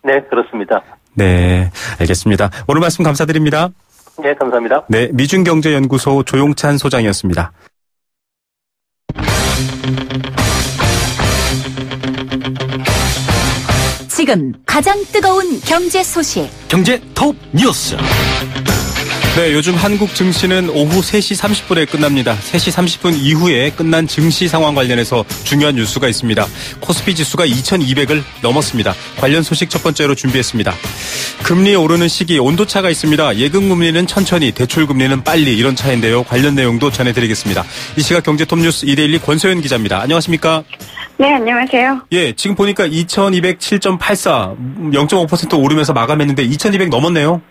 네, 그렇습니다. 네, 알겠습니다. 오늘 말씀 감사드립니다. 네, 감사합니다. 네, 미중경제연구소 조용찬 소장이었습니다. 지금 가장 뜨거운 경제 소식. 경제 톱 뉴스. 네, 요즘 한국 증시는 오후 3시 30분에 끝납니다. 3시 30분 이후에 끝난 증시 상황 관련해서 중요한 뉴스가 있습니다. 코스피 지수가 2200을 넘었습니다. 관련 소식 첫 번째로 준비했습니다. 금리 오르는 시기 온도차가 있습니다. 예금금리는 천천히, 대출금리는 빨리 이런 차인데요. 관련 내용도 전해드리겠습니다. 이 시각 경제톱뉴스 이데일리 권소연 기자입니다. 안녕하십니까? 네, 안녕하세요. 예, 지금 보니까 2207.84, 0.5% 오르면서 마감했는데 2200 넘었네요.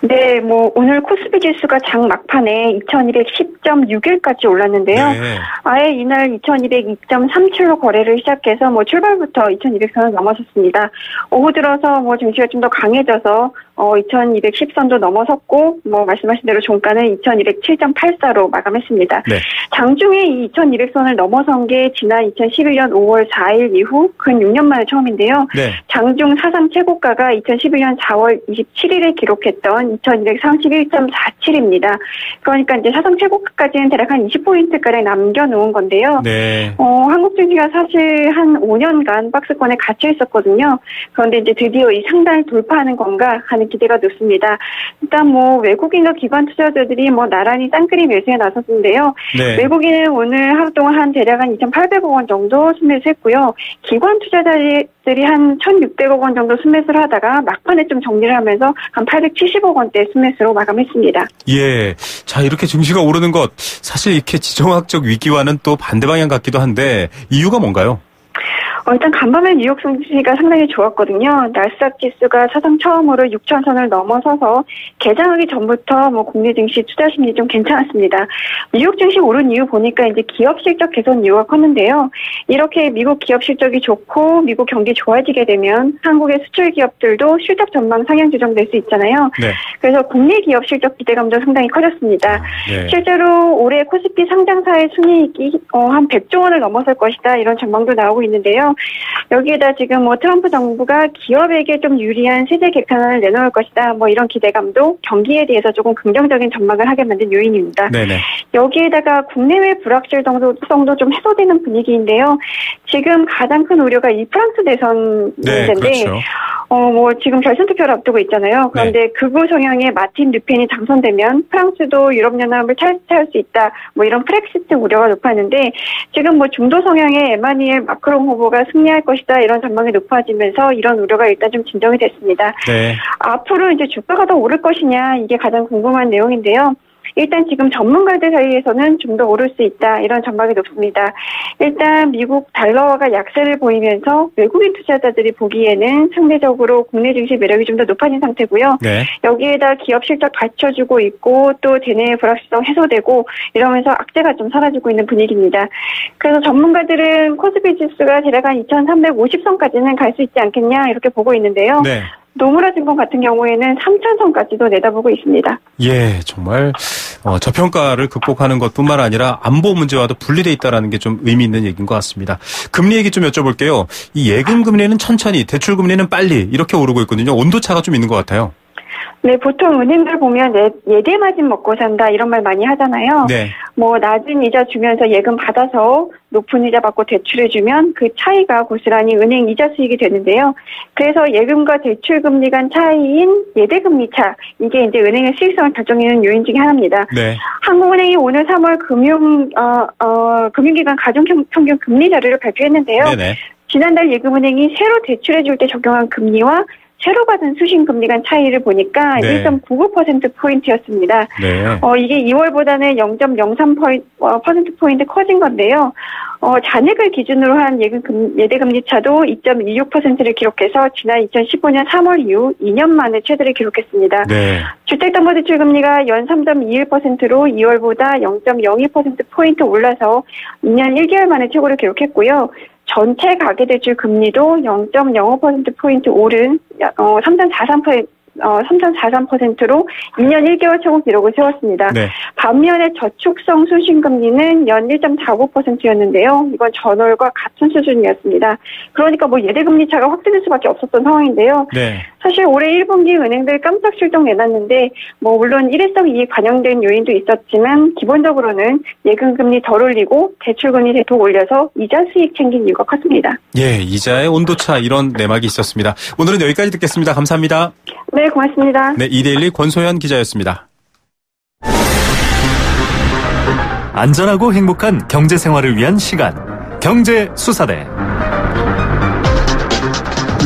네, 오늘 코스피 지수가 장 막판에 2210.61까지 올랐는데요. 네. 아예 이날 2202.37로 거래를 시작해서 출발부터 2200선을 넘어섰습니다. 오후 들어서 증시가 좀 더 강해져서 2210선도 넘어섰고 말씀하신 대로 종가는 2207.84로 마감했습니다. 네. 장중에 이 2200선을 넘어선 게 지난 2011년 5월 4일 이후 근 6년 만에 처음인데요. 네. 장중 사상 최고가가 2011년 4월 27일에 기록했던 2231.47입니다. 그러니까 이제 사상 최고가까지는 대략 한 20포인트가량 남겨놓은 건데요. 네. 한국 증시가 사실 한 5년간 박스권에 갇혀 있었거든요. 그런데 이제 드디어 이 상단을 돌파하는 건가 하는 기대가 높습니다. 일단 외국인과 기관 투자자들이 나란히 쌍끌이 매수에 나섰는데요. 네. 외국인은 오늘 하루 동안 한 대략 한 2,800억 원 정도 순매수했고요. 기관 투자자들이 한 1,600억 원 정도 순매수를 하다가 막판에 좀 정리를 하면서 한 870억 원대 순매수로 마감했습니다. 예. 자, 이렇게 증시가 오르는 것, 사실 이렇게 지정학적 위기와는 또 반대 방향 같기도 한데, 이유가 뭔가요? 일단 간밤에 뉴욕 증시가 상당히 좋았거든요. 나스닥 지수가 사상 처음으로 6,000선을 넘어서서 개장하기 전부터 국내 증시 투자 심리 좀 괜찮았습니다. 뉴욕 증시 오른 이유 보니까 이제 기업 실적 개선 이유가 컸는데요. 이렇게 미국 기업 실적이 좋고 미국 경기 좋아지게 되면 한국의 수출 기업들도 실적 전망 상향 조정될 수 있잖아요. 네. 그래서 국내 기업 실적 기대감도 상당히 커졌습니다. 네. 실제로 올해 코스피 상장사의 순이익이 한 100조 원을 넘어설 것이다 이런 전망도 나오고 있는데요. 여기에다 지금 트럼프 정부가 기업에게 좀 유리한 세제 개편안을 내놓을 것이다. 이런 기대감도 경기에 대해서 조금 긍정적인 전망을 하게 만든 요인입니다. 네네. 여기에다가 국내외 불확실성도 좀 해소되는 분위기인데요. 지금 가장 큰 우려가 이 프랑스 대선 문제인데, 그렇죠. 지금 결선 투표를 앞두고 있잖아요. 그런데 극우 성향의 마틴 르펜이 당선되면 프랑스도 유럽연합을 탈퇴할 수 있다. 이런 프렉시트 우려가 높았는데 지금 중도 성향의 에마뉘엘 마크롱 후보가 승리할 것이다. 이런 전망이 높아지면서 이런 우려가 일단 좀 진정이 됐습니다. 네. 앞으로 이제 주가가 더 오를 것이냐 이게 가장 궁금한 내용인데요. 일단 지금 전문가들 사이에서는 좀 더 오를 수 있다 이런 전망이 높습니다. 일단 미국 달러화가 약세를 보이면서 외국인 투자자들이 보기에는 상대적으로 국내 증시 매력이 좀 더 높아진 상태고요. 네. 여기에다 기업 실적 받쳐주고 있고 또 대내 불확실성 해소되고 이러면서 악재가 좀 사라지고 있는 분위기입니다. 그래서 전문가들은 코스피 지수가 대략 한 2350선까지는 갈 수 있지 않겠냐 이렇게 보고 있는데요. 네. 노무라 증권 같은 경우에는 3000선까지도 내다보고 있습니다. 예, 정말 저평가를 극복하는 것뿐만 아니라 안보 문제와도 분리돼 있다라는 게 좀 의미 있는 얘기인 것 같습니다. 금리 얘기 좀 여쭤볼게요. 이 예금 금리는 천천히, 대출 금리는 빨리 이렇게 오르고 있거든요. 온도차가 좀 있는 것 같아요. 네, 보통 은행들 보면 예대 마진 먹고 산다 이런 말 많이 하잖아요. 네. 뭐 낮은 이자 주면서 예금 받아서 높은 이자 받고 대출해주면 그 차이가 고스란히 은행 이자 수익이 되는데요. 그래서 예금과 대출 금리 간 차이인 예대 금리 차 이게 이제 은행의 수익성을 결정하는 요인 중에 하나입니다. 네. 한국은행이 오늘 3월 금융기관 가중평균 금리 자료를 발표했는데요. 네네. 지난달 예금은행이 새로 대출해줄 때 적용한 금리와 새로 받은 수신금리 간 차이를 보니까 네. 1.99%포인트였습니다. 네. 이게 2월보다는 0.03%포인트 커진 건데요. 잔액을 기준으로 한 예대금리 차도 2.26%를 기록해서 지난 2015년 3월 이후 2년 만에 최대를 기록했습니다. 네. 주택담보대출 금리가 연 3.21%로 2월보다 0.02%포인트 올라서 2년 1개월 만에 최고를 기록했고요. 전체 가계대출 금리도 0.05%포인트 오른 3.43%로 2년 1개월 최고 기록을 세웠습니다. 네. 반면에 저축성 수신금리는 연 1.49%였는데요. 이건 전월과 같은 수준이었습니다. 그러니까 뭐 예대금리 차가 확대될 수밖에 없었던 상황인데요. 네. 사실 올해 1분기 은행들 깜짝 출동 내놨는데 뭐 물론 일회성 이익 반영된 요인도 있었지만 기본적으로는 예금금리 덜 올리고 대출금리 대폭 올려서 이자 수익 챙긴 이유가 컸습니다. 예, 이자의 온도차 이런 내막이 있었습니다. 오늘은 여기까지 듣겠습니다. 감사합니다. 네, 고맙습니다. 네, 이데일리 권소연 기자였습니다. 안전하고 행복한 경제 생활을 위한 시간. 경제 수사대.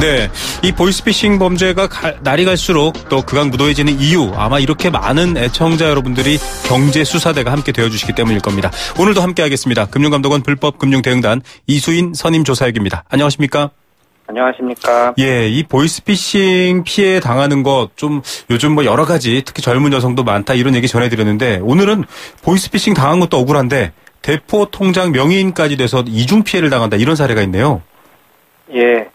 네, 이 보이스피싱 범죄가 날이 갈수록 또 극악무도해지는 이유 아마 이렇게 많은 애청자 여러분들이 경제수사대가 함께 되어주시기 때문일 겁니다. 오늘도 함께하겠습니다. 금융감독원 불법금융대응단 이수인 선임조사역입니다. 안녕하십니까? 안녕하십니까? 예, 이 보이스피싱 피해 당하는 것 좀 요즘 뭐 여러 가지 특히 젊은 여성도 많다 이런 얘기 전해드렸는데 오늘은 보이스피싱 당한 것도 억울한데 대포 통장 명의인까지 돼서 이중 피해를 당한다 이런 사례가 있네요. 예.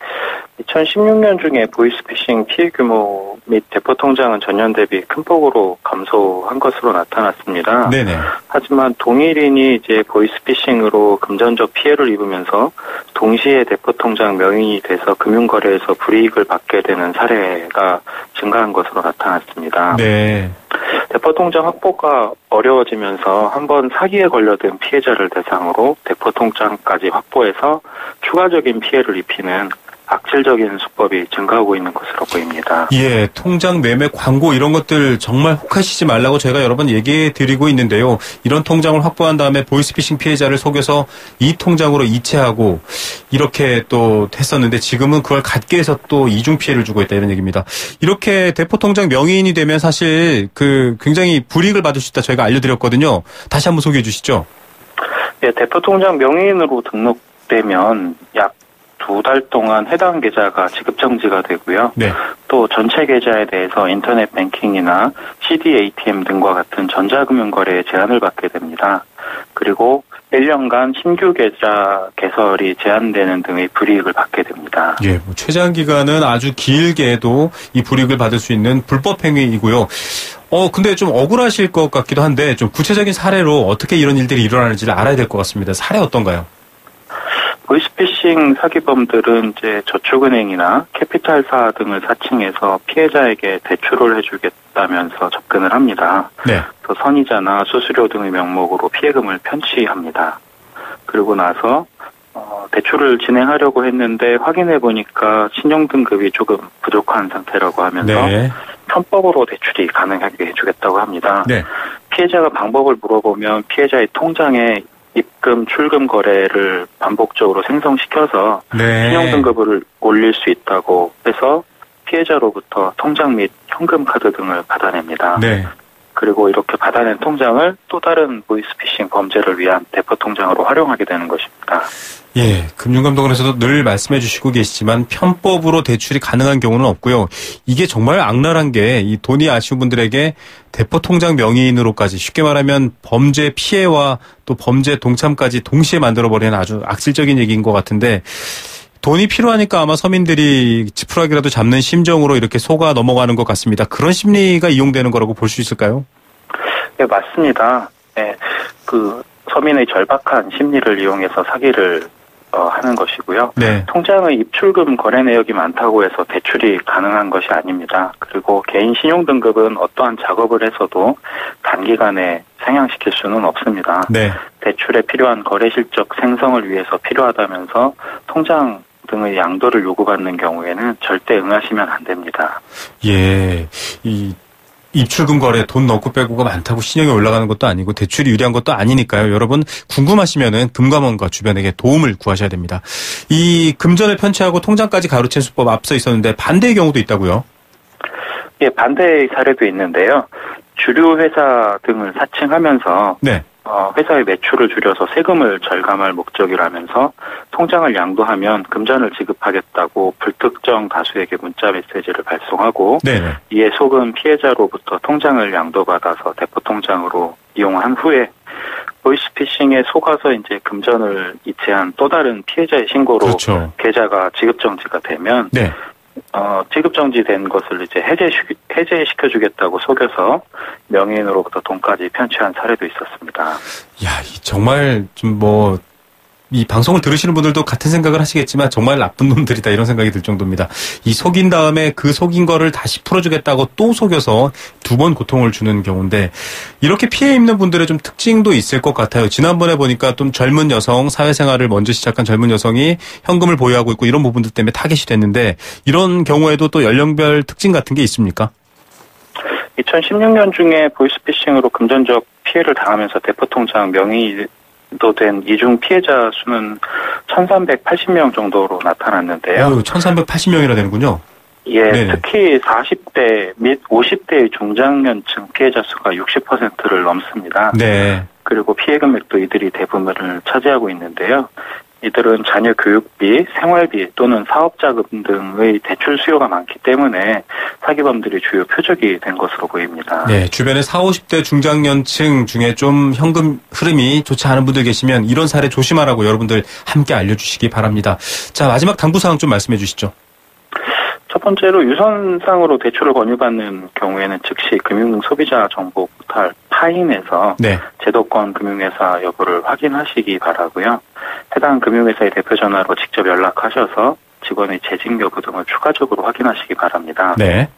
2016년 중에 보이스피싱 피해 규모 및 대포 통장은 전년 대비 큰 폭으로 감소한 것으로 나타났습니다. 네네. 하지만 동일인이 이제 보이스피싱으로 금전적 피해를 입으면서 동시에 대포 통장 명의인이 돼서 금융거래에서 불이익을 받게 되는 사례가 증가한 것으로 나타났습니다. 네. 대포 통장 확보가 어려워지면서 한번 사기에 걸려든 피해자를 대상으로 대포 통장까지 확보해서 추가적인 피해를 입히는 악질적인 수법이 증가하고 있는 것으로 보입니다. 예, 통장 매매 광고 이런 것들 정말 혹하시지 말라고 제가 여러 번 얘기해 드리고 있는데요. 이런 통장을 확보한 다음에 보이스피싱 피해자를 속여서 이 통장으로 이체하고 이렇게 또 했었는데 지금은 그걸 갖게 해서 또 이중 피해를 주고 있다 이런 얘기입니다. 이렇게 대포 통장 명의인이 되면 사실 굉장히 불이익을 받을 수 있다 저희가 알려드렸거든요. 다시 한번 소개해 주시죠. 예, 대포 통장 명의인으로 등록되면 약 2달 동안 해당 계좌가 지급 정지가 되고요. 네. 또 전체 계좌에 대해서 인터넷 뱅킹이나 CD ATM 등과 같은 전자금융 거래에 제한을 받게 됩니다. 그리고 1년간 신규 계좌 개설이 제한되는 등의 불이익을 받게 됩니다. 예, 뭐 최장 기간은 아주 길게도 이 불이익을 받을 수 있는 불법 행위이고요. 근데 좀 억울하실 것 같기도 한데 좀 구체적인 사례로 어떻게 이런 일들이 일어나는지를 알아야 될 것 같습니다. 사례 어떤가요? 보이스피싱 사기범들은 이제 저축은행이나 캐피탈사 등을 사칭해서 피해자에게 대출을 해주겠다면서 접근을 합니다. 네. 또 선이자나 수수료 등의 명목으로 피해금을 편취합니다. 그리고 나서 대출을 진행하려고 했는데 확인해 보니까 신용 등급이 조금 부족한 상태라고 하면서 네. 편법으로 대출이 가능하게 해주겠다고 합니다. 네. 피해자가 방법을 물어보면 피해자의 통장에 입금, 출금 거래를 반복적으로 생성시켜서 네. 신용 등급을 올릴 수 있다고 해서 피해자로부터 통장 및 현금 카드 등을 받아냅니다. 네. 그리고 이렇게 받아낸 통장을 또 다른 보이스피싱 범죄를 위한 대포 통장으로 활용하게 되는 것입니다. 예, 금융감독원에서도 늘 말씀해 주시고 계시지만 편법으로 대출이 가능한 경우는 없고요. 이게 정말 악랄한 게 이 돈이 아쉬운 분들에게 대포 통장 명의인으로까지 쉽게 말하면 범죄 피해와 또 범죄 동참까지 동시에 만들어버리는 아주 악질적인 얘기인 것 같은데 돈이 필요하니까 아마 서민들이 지푸라기라도 잡는 심정으로 이렇게 속아 넘어가는 것 같습니다. 그런 심리가 이용되는 거라고 볼 수 있을까요? 네, 맞습니다. 네, 서민의 절박한 심리를 이용해서 사기를 하는 것이고요. 네. 통장의 입출금 거래 내역이 많다고 해서 대출이 가능한 것이 아닙니다. 그리고 개인 신용등급은 어떠한 작업을 해서도 단기간에 상향시킬 수는 없습니다. 네. 대출에 필요한 거래 실적 생성을 위해서 필요하다면서 통장 등의 양도를 요구받는 경우에는 절대 응하시면 안 됩니다. 예, 입출금 거래 돈 넣고 빼고가 많다고 신용이 올라가는 것도 아니고 대출이 유리한 것도 아니니까요. 여러분 궁금하시면은 금감원과 주변에게 도움을 구하셔야 됩니다. 이 금전을 편취하고 통장까지 가로챈 수법 앞서 있었는데 반대의 경우도 있다고요? 예, 반대의 사례도 있는데요. 주류 회사 등을 사칭하면서 네. 회사의 매출을 줄여서 세금을 절감할 목적이라 하면서 통장을 양도하면 금전을 지급하겠다고 불특정 다수에게 문자 메시지를 발송하고 네네. 이에 속은 피해자로부터 통장을 양도받아서 대포 통장으로 이용한 후에 보이스피싱에 속아서 이제 금전을 이체한 또 다른 피해자의 신고로 그렇죠. 계좌가 지급정지가 되면 네. 지급정지된 것을 이제 해제시켜주겠다고 속여서 명의인으로부터 돈까지 편취한 사례도 있었습니다. 야, 정말 이 방송을 들으시는 분들도 같은 생각을 하시겠지만 정말 나쁜 놈들이다 이런 생각이 들 정도입니다. 이 속인 다음에 그 속인 거를 다시 풀어주겠다고 또 속여서 두 번 고통을 주는 경우인데 이렇게 피해 입는 분들의 좀 특징도 있을 것 같아요. 지난번에 보니까 좀 젊은 여성, 사회생활을 먼저 시작한 젊은 여성이 현금을 보유하고 있고 이런 부분들 때문에 타겟이 됐는데 이런 경우에도 또 연령별 특징 같은 게 있습니까? 2016년 중에 보이스피싱으로 금전적 피해를 당하면서 대포 통장 명의 된 이중 피해자 수는 1,380명 정도로 나타났는데요. 1,380명이나 되는군요. 예, 네네. 특히 40대 및 50대의 중장년층 피해자 수가 60%를 넘습니다. 네. 그리고 피해 금액도 이들이 대부분을 차지하고 있는데요. 이들은 자녀 교육비, 생활비 또는 사업자금 등의 대출 수요가 많기 때문에 사기범들이 주요 표적이 된 것으로 보입니다. 네, 주변에 40, 50대 중장년층 중에 좀 현금 흐름이 좋지 않은 분들 계시면 이런 사례 조심하라고 여러분들 함께 알려주시기 바랍니다. 자, 마지막 당부사항 좀 말씀해 주시죠. 첫 번째로 유선상으로 대출을 권유받는 경우에는 즉시 금융소비자정보포털 파인에서 네. 제도권 금융회사 여부를 확인하시기 바라고요. 해당 금융회사의 대표 전화로 직접 연락하셔서 직원의 재직 여부 등을 추가적으로 확인하시기 바랍니다. 네.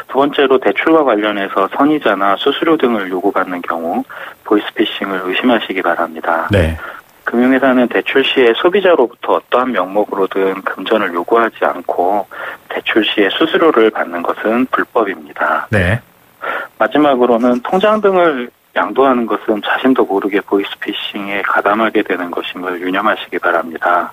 두 번째로 대출과 관련해서 선이자나 수수료 등을 요구받는 경우 보이스피싱을 의심하시기 바랍니다. 네. 금융회사는 대출 시에 소비자로부터 어떠한 명목으로든 금전을 요구하지 않고 대출 시에 수수료를 받는 것은 불법입니다. 네. 마지막으로는 통장 등을 양도하는 것은 자신도 모르게 보이스피싱에 가담하게 되는 것임을 유념하시기 바랍니다.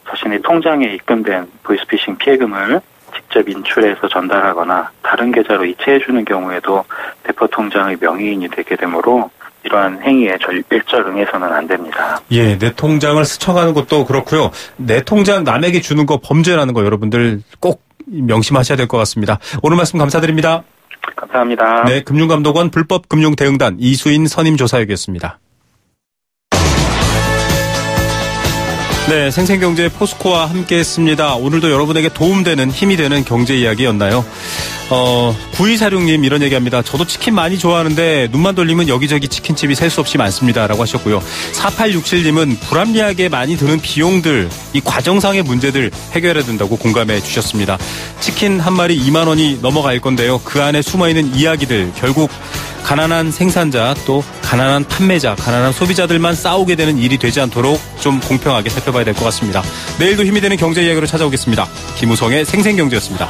자신의 통장에 입금된 보이스피싱 피해금을 직접 인출해서 전달하거나 다른 계좌로 이체해주는 경우에도 대포 통장의 명의인이 되게 되므로 이러한 행위에 일절 응해서는 안 됩니다. 예, 내 통장을 스쳐가는 것도 그렇고요. 내 통장 남에게 주는 거 범죄라는 거 여러분들 꼭 명심하셔야 될 것 같습니다. 오늘 말씀 감사드립니다. 감사합니다. 네, 금융감독원 불법금융대응단 이수인 선임조사역이었습니다. 네, 생생경제 포스코와 함께했습니다. 오늘도 여러분에게 도움되는 힘이 되는 경제 이야기였나요? 9246님 이런 얘기합니다. 저도 치킨 많이 좋아하는데 눈만 돌리면 여기저기 치킨집이 셀 수 없이 많습니다. 라고 하셨고요. 4867님은 불합리하게 많이 드는 비용들, 이 과정상의 문제들 해결해야 된다고 공감해 주셨습니다. 치킨 한 마리 2만 원이 넘어갈 건데요. 그 안에 숨어있는 이야기들 결국 가난한 생산자 또 가난한 판매자, 가난한 소비자들만 싸우게 되는 일이 되지 않도록 좀 공평하게 살펴봐야 될 것 같습니다. 내일도 힘이 되는 경제 이야기로 찾아오겠습니다. 김우성의 생생경제였습니다.